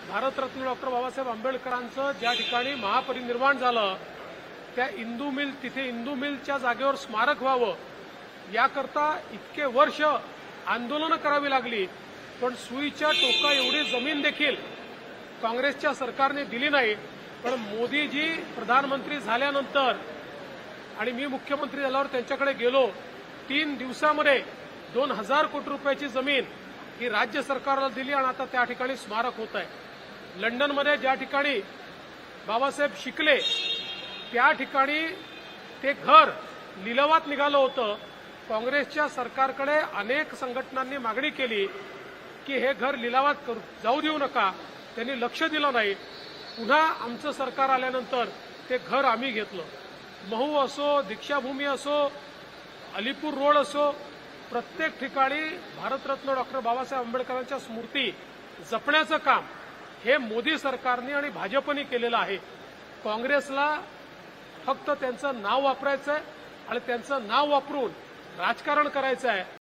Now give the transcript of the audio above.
Bharat Ratna doctor Babasaheb आंबेडकरांचं ज्या ठिकाणी महापरिनिर्वाण झालं त्या तिथे इंदू मिलच्या जागेवर स्मारक व्हावं याकरता इतके वर्ष आंदोलनं करावी लागली, पण सुईच्या टोका एवढी जमीन देखील काँग्रेसच्या सरकारने दिली नाही। पण मोदीजी प्रधानमंत्री झाल्यानंतर आणि मी मुख्यमंत्री झाल्यावर त्यांच्याकडे गेलो, 3 दिवसामध्ये 2000 कोटी रुपयाची जमीन ही राज्य सरकारला दिली आणि आता त्या ठिकाणी स्मारक होत आहे। लंडनमध्ये ज्या ठिकाणी बाबासाहेब शिकले त्या ठिकाणी ते घर लिलावात निघालं होतं। काँग्रेसच्या सरकारकडे अनेक संघटनांनी मागणी केली की हे घर लिलावात जाऊ देऊ नका, त्यांनी लक्ष दिलं नाही। पुन्हा आमचं सरकार आल्यानंतर ते घर आम्ही घेतलं। महू असो, दीक्षाभूमी असो, अलीपूर रोड असो, प्रत्येक ठिकाणी भारतरत्न डॉक्टर बाबासाहेब आंबेडकरांच्या स्मृती जपण्याचं काम हे मोदी सरकारने आणि भाजपने केलेलं आहे। काँग्रेसला फक्त त्यांचं नाव वापरायचं आहे आणि त्यांचं नाव वापरून राजकारण करायचं आहे।